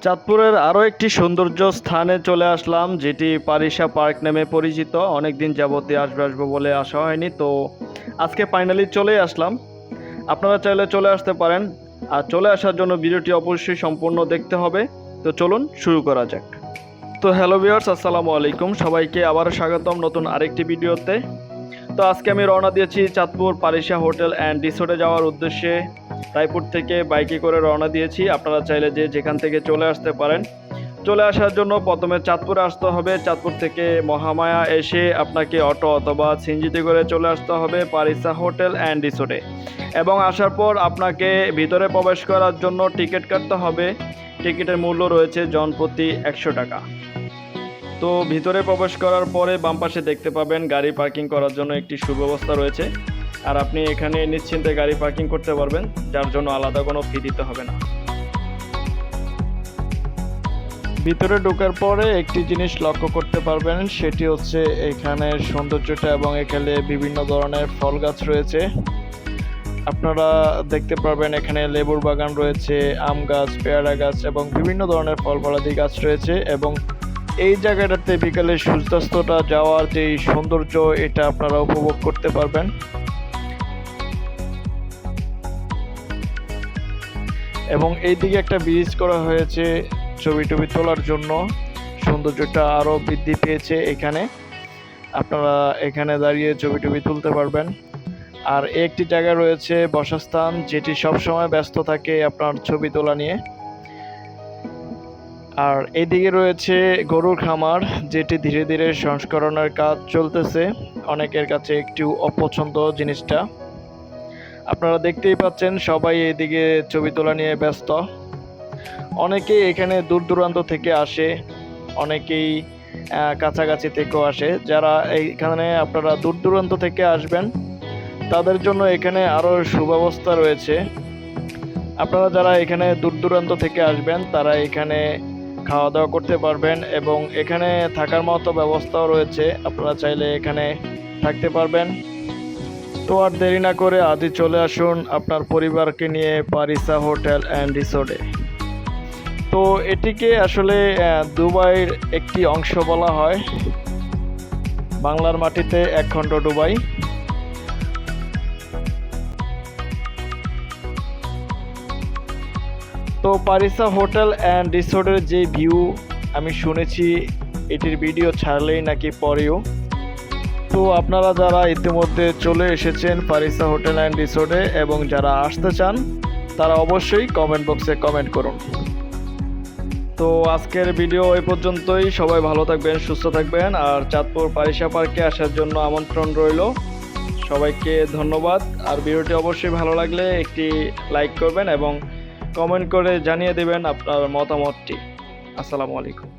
চাঁদপুরের আরও একটি সৌন্দর্য স্থানে চলে আসলাম, যেটি পারিশা পার্ক নামে পরিচিত। অনেক দিন যাবতীয় আসবো বলে আসা হয়নি, তো আজকে ফাইনালি চলে আসলাম। আপনারা চাইলে চলে আসতে পারেন, আর চলে আসার জন্য ভিডিওটি অবশ্যই সম্পূর্ণ দেখতে হবে। তো চলুন শুরু করা যাক। তো হ্যালো ভিউয়ার্স, আসসালামু আলাইকুম, সবাইকে আবারও স্বাগতম নতুন আরেকটি ভিডিওতে। তো আজকে আমি রওনা দিয়েছি চাঁদপুর পারিশা হোটেল অ্যান্ড রিসোর্টে যাওয়ার উদ্দেশ্যে। রায়পুর থেকে বাইকে করে রওনা দিয়েছি। আপনারা চাইলে যেখান থেকে চলে আসতে পারেন। চলে আসার জন্য প্রথমে চাঁদপুরে আসতে হবে। চাঁদপুর থেকে মহামায়া এসে আপনাকে অটো অথবা সিএনজিতে করে চলে আসতে হবে পারিশা হোটেল অ্যান্ড রিসোর্টে, এবং আসার পর আপনাকে ভিতরে প্রবেশ করার জন্য টিকিট কাটতে হবে। টিকিটের মূল্য রয়েছে জনপ্রতি 100 টাকা। তো ভিতরে প্রবেশ করার পরে বাম পাশে দেখতে পাবেন গাড়ি পার্কিং করার জন্য একটি সুব্যবস্থা রয়েছে, আর আপনি এখানে নিশ্চিন্তে গাড়ি পার্কিং করতে পারবেন, যার জন্য আলাদা কোনো ফি দিতে হবে না। ভিতরে ঢোকার পরে একটি জিনিস লক্ষ্য করতে পারবেন, সেটি হচ্ছে এখানের সৌন্দর্যটা, এবং এখানে বিভিন্ন ধরনের ফল গাছ রয়েছে। আপনারা দেখতে পারবেন এখানে লেবুর বাগান রয়েছে, আম গাছ, পেয়ারা গাছ এবং বিভিন্ন ধরনের ফল ফলাদি গাছ রয়েছে। এবং এই জায়গাটাতে বিকালে সূর্যাস্তটা যাওয়ার যে সৌন্দর্য, এটা আপনারা উপভোগ করতে পারবেন। এবং এইদিকে একটা ব্রিজ করা হয়েছে ছবি টবি তোলার জন্য। সৌন্দর্যটা আরও বৃদ্ধি পেয়েছে এখানে। আপনারা এখানে দাঁড়িয়ে ছবি টবি তুলতে পারবেন। আর একটি জায়গা রয়েছে বসাস্থান, যেটি সবসময় ব্যস্ত থাকে আপনার ছবি তোলা নিয়ে। আর এইদিকে রয়েছে গরুর খামার, যেটি ধীরে ধীরে সংস্করণের কাজ চলতেছে। অনেকের কাছে একটু অপছন্দ জিনিসটা। আপনারা দেখতেই পাচ্ছেন সবাই এইদিকে ছবি তোলা নিয়ে ব্যস্ত। অনেকেই এখানে দূর দূরান্ত থেকে আসে, অনেকেই কাছাকাছি থেকেও আসে। যারা এইখানে আপনারা দূর দূরান্ত থেকে আসবেন, তাদের জন্য এখানে আরও সুব্যবস্থা রয়েছে। আপনারা যারা এখানে দূর দূরান্ত থেকে আসবেন, তারা এখানে খাওয়া দাওয়া করতে পারবেন, এবং এখানে থাকার মতো ব্যবস্থাও রয়েছে। আপনারা চাইলে এখানে থাকতে পারবেন। তো আর দেরি না করে আজই চলে আসুন আপনার পরিবারকে নিয়ে পারিশা হোটেল অ্যান্ড রিসোর্টে। তো এটিকে আসলে দুবাইয়ের একটি অংশ বলা হয়। বাংলার মাটিতে একখণ্ড দুবাই। তো পারিশা হোটেল অ্যান্ড রিসোর্টের যে ভিউ আমি শুনেছি, এটির ভিডিও ছাড়লেই নাকি পরেও। তো আপনারা যারা ইতিমধ্যে চলে এসেছেন পারিশা হোটেল অ্যান্ড রিসোর্টে এবং যারা আসতে চান, তারা অবশ্যই কমেন্ট বক্সে কমেন্ট করুন। তো আজকের ভিডিও এই পর্যন্তই। সবাই ভালো থাকবেন, সুস্থ থাকবেন, আর চাঁদপুর পারিশা পার্কে আসার জন্য আমন্ত্রণ রইল। সবাইকে ধন্যবাদ। আর ভিডিওটি অবশ্যই ভালো লাগলে একটি লাইক করবেন এবং কমেন্ট করে জানিয়ে দেবেন আপনার মতামতটি। আসসালামু আলাইকুম।